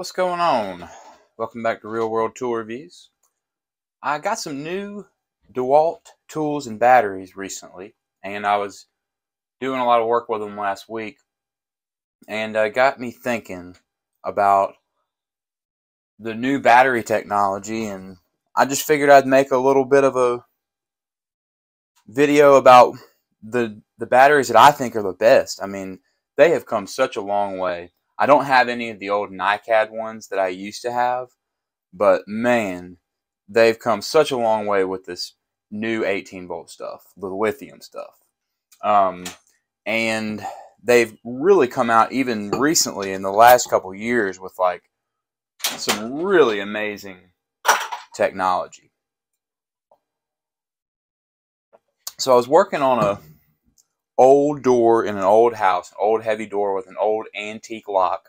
What's going on? Welcome back to Real World Tool Reviews. I got some new DeWalt tools and batteries recently, and I was doing a lot of work with them last week, and it got me thinking about the new battery technology, and I just figured I'd make a little bit of a video about the batteries that I think are the best. I mean, they have come such a long way. I don't have any of the old NiCad ones that I used to have, but man, they've come such a long way with this new 18-volt stuff, the lithium stuff. And they've really come out even recently in the last couple years with like some really amazing technology. So I was working on a old door in an old house, an old heavy door with an old antique lock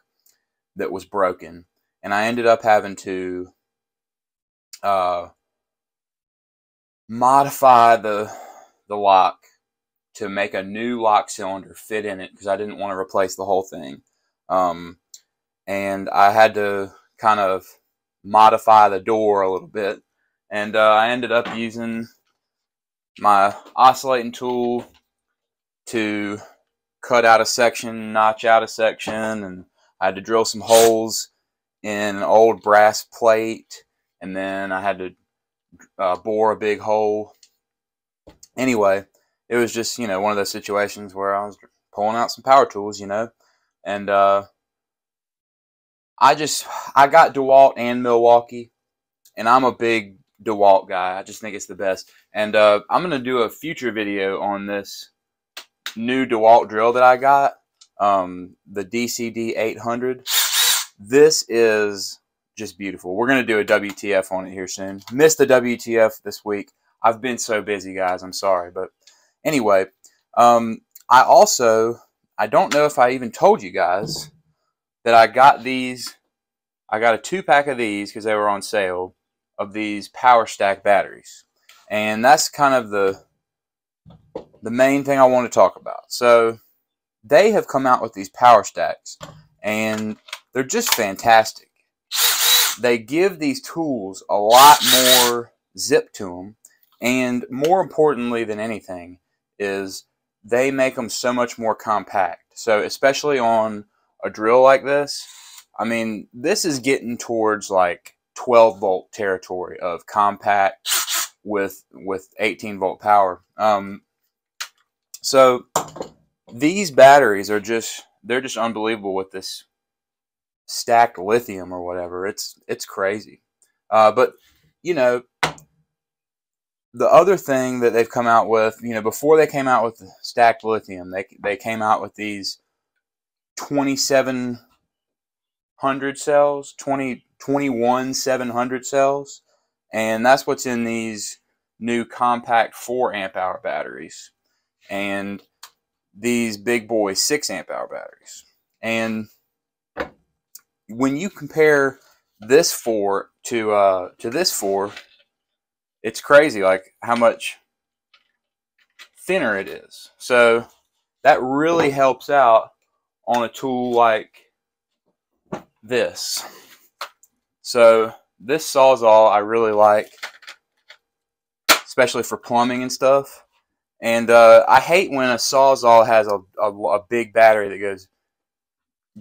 that was broken, and I ended up having to modify the lock to make a new lock cylinder fit in it because I didn't want to replace the whole thing. And I had to kind of modify the door a little bit, and I ended up using my oscillating tool to cut out a section, notch out a section, and I had to drill some holes in an old brass plate, and then I had to bore a big hole. Anyway, it was just, one of those situations where I was pulling out some power tools, and I got DeWalt and Milwaukee, and I'm a big DeWalt guy. I just think it's the best. And I'm going to do a future video on this new DeWalt drill that I got, the DCD 800. This is just beautiful. We're going to do a WTF on it here soon. Missed the WTF this week. I've been so busy, guys. I'm sorry. But anyway, I don't know if I even told you guys that I got these. I got a 2-pack of these because they were on sale, of these power stack batteries. And that's kind of the main thing I want to talk about. So they have come out with these power stacks, and they're just fantastic. They give these tools a lot more zip to them, and more importantly than anything is they make them so much more compact. So especially on a drill like this, I mean, this is getting towards like 12-volt territory of compact with 18-volt power. So these batteries are they're just unbelievable with this stacked lithium or whatever. It's crazy. But the other thing that they've come out with, before they came out with the stacked lithium, they came out with these 2700 cells, 21,700 cells, and that's what's in these new compact 4 amp hour batteries, and these big boy 6 amp hour batteries. And when you compare this 4 to this 4, it's crazy like how much thinner it is. So that really helps out on a tool like this. So this Sawzall I really like, especially for plumbing and stuff. And I hate when a Sawzall has a big battery that goes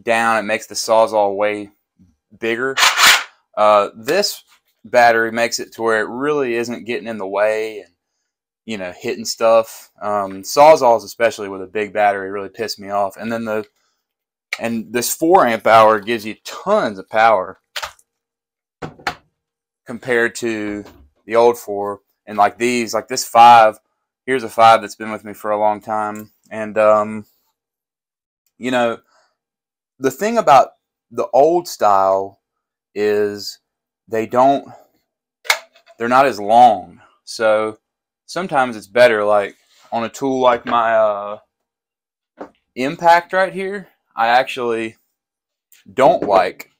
down. It makes the Sawzall way bigger. This battery makes it to where it really isn't getting in the way and hitting stuff. Sawzalls, especially with a big battery, really piss me off. And then this 4 amp hour gives you tons of power compared to the old 4. And like these, like this 5, here's a 5 that's been with me for a long time. And the thing about the old style is they're not as long. So sometimes it's better, like on a tool like my Impact right here, I actually don't like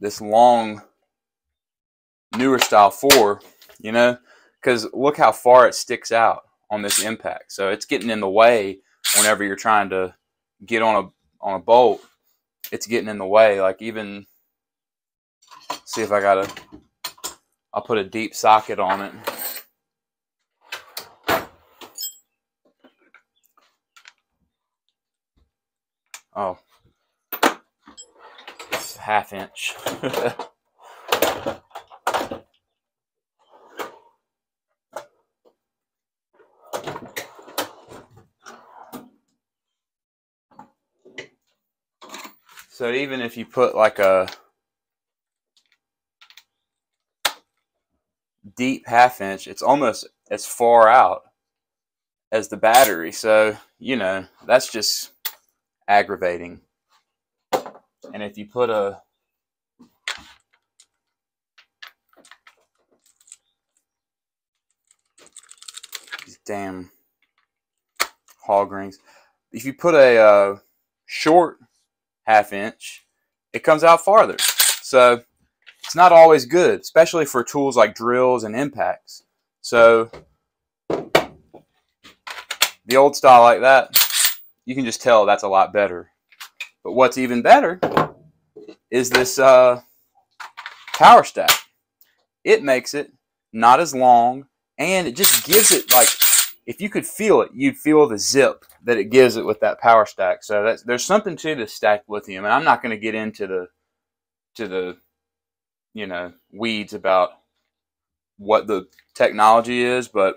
this long newer style 4, because look how far it sticks out on this Impact. So it's getting in the way whenever you're trying to get on a bolt. It's getting in the way. Like even see if I'll put a deep socket on it. Oh, it's a 1/2 inch. So even if you put like a deep 1/2 inch, it's almost as far out as the battery. So, you know, that's just aggravating. And if you put these damn hog rings, if you put a short 1/2 inch, it comes out farther. So it's not always good, especially for tools like drills and impacts. So the old style like that, you can just tell that's a lot better. But what's even better is this power stack. It makes it not as long, and it just gives it, like, if you could feel it, you'd feel the zip that it gives it with that power stack. So there's something to this stacked lithium, and I'm not going to get into the you know, weeds about what the technology is, but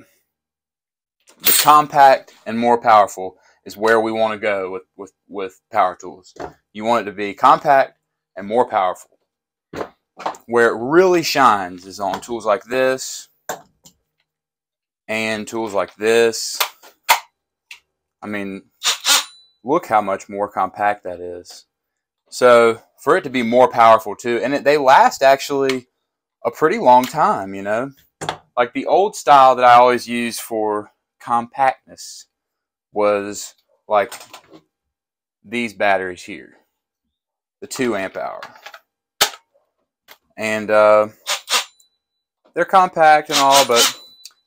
the compact and more powerful is where we want to go with power tools. You want it to be compact and more powerful. Where it really shines is on tools like this and tools like this. I mean, look how much more compact that is. So for it to be more powerful too, and they last actually a pretty long time, you know. Like the old style that I always used for compactness was like these batteries here, the 2 amp hour. And they're compact and all, but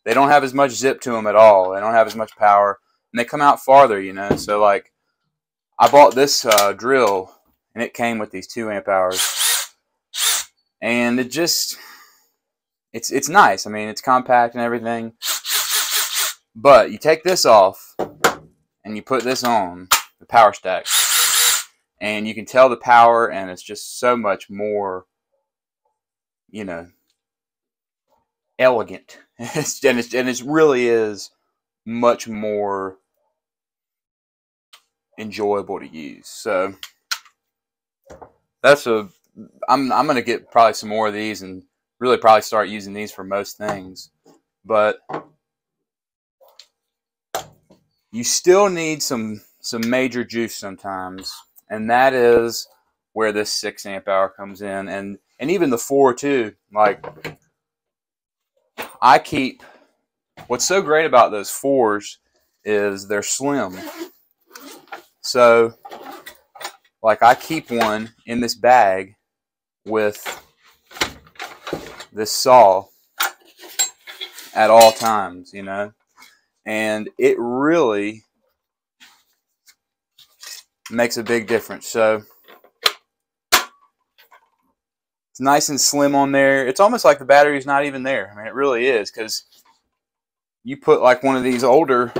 they don't have as much zip to them at all. They don't have as much power, and they come out farther, you know. So like, I bought this drill, and it came with these 2 amp hours, and it just, it's nice. I mean, it's compact and everything, but you take this off and you put this on the power stack, and you can tell the power, and it's just so much more, you know, elegant. and it really is much more enjoyable to use. So that's I'm gonna get probably some more of these and really probably start using these for most things. But you still need some major juice sometimes, and that is where this 6 amp hour comes in, and even the 4 too. Like, I keep, what's so great about those 4s is they're slim. So like, I keep one in this bag with this saw at all times, you know, and it really makes a big difference. So it's nice and slim on there. It's almost like the battery's not even there. I mean, it really is, because you put like one of these older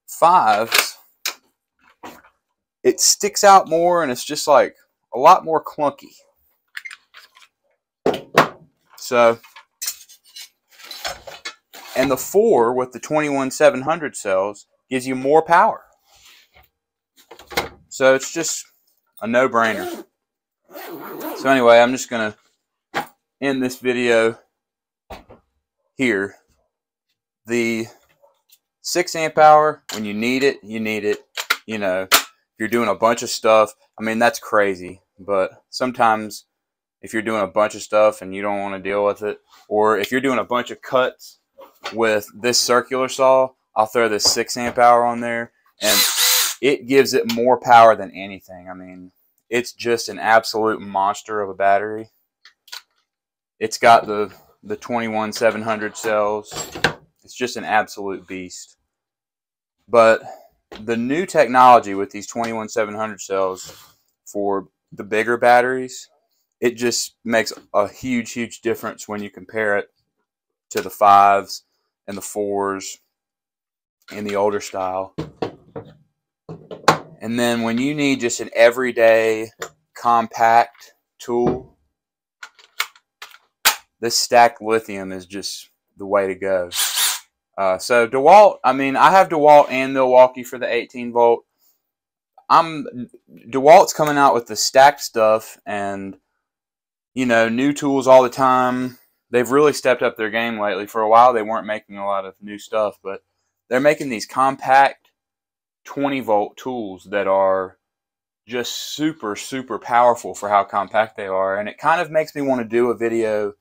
5s, it sticks out more, and it's just like a lot more clunky. So, and the 4 with the 21700 cells gives you more power. So it's just a no-brainer. So anyway, I'm just going to end this video here. The 6 amp hour, when you need it, you need it. You know, if you're doing a bunch of stuff, I mean, that's crazy. But sometimes if you're doing a bunch of stuff and you don't want to deal with it, or if you're doing a bunch of cuts with this circular saw, I'll throw this 6 amp hour on there, and it gives it more power than anything. I mean, it's just an absolute monster of a battery. It's got the 21700 cells. It's just an absolute beast. But the new technology with these 21700 cells for the bigger batteries it just makes a huge difference when you compare it to the 5s and the 4s in the older style. And then when you need just an everyday compact tool, this stacked lithium is just the way to go. So DeWalt, I mean, I have DeWalt and Milwaukee for the 18 volt. DeWalt's coming out with the stacked stuff, and you know, new tools all the time. They've really stepped up their game lately. For a while, they weren't making a lot of new stuff, but they're making these compact 20 volt tools that are just super powerful for how compact they are. And it kind of makes me want to do a video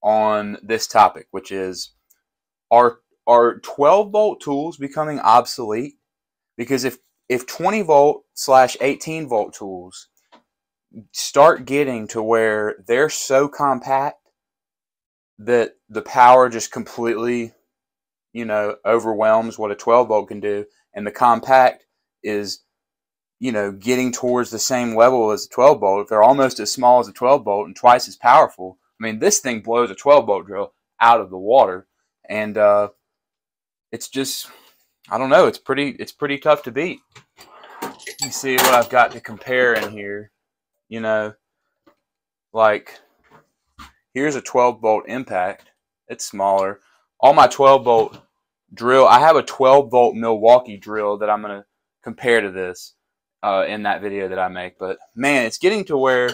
on this topic, which is, are 12 volt tools becoming obsolete? Because if 20 volt / 18 volt tools start getting to where they're so compact that the power just completely, you know, overwhelms what a 12 volt can do, and the compact is, you know, getting towards the same level as a 12 volt, if they're almost as small as a 12 volt and twice as powerful, I mean, this thing blows a 12 volt drill out of the water. And it's just, I don't know, it's pretty tough to beat. You see what I've got to compare in here. You know, like, here's a 12 volt impact. It's smaller. All my 12 volt drill, I have a 12 volt Milwaukee drill that I'm going to compare to this in that video that I make. But man, it's getting to where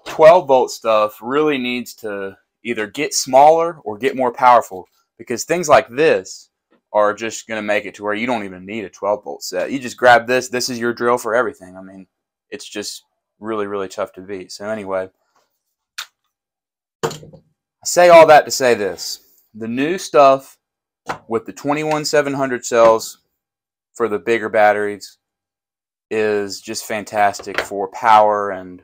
12 volt stuff really needs to either get smaller or get more powerful, because things like this are just going to make it to where you don't even need a 12 volt set. You just grab this. This is your drill for everything. I mean, it's just really tough to beat. So anyway, I say all that to say this. The new stuff with the 21700 cells for the bigger batteries is just fantastic for power and,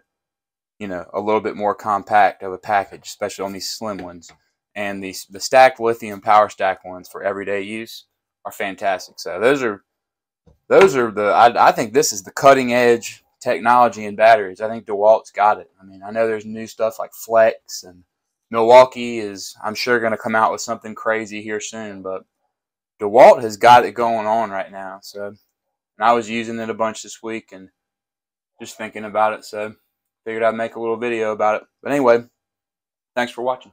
you know, a little bit more compact of a package, especially on these slim ones. And the stacked lithium power stack ones for everyday use are fantastic. So those are the, I think this is the cutting edge technology in batteries. I think DeWalt's got it. I mean, I know there's new stuff like Flex, and Milwaukee is, I'm sure, going to come out with something crazy here soon, but DeWalt has got it going on right now. So, and I was using it a bunch this week and just thinking about it, so figured I'd make a little video about it. But anyway, thanks for watching.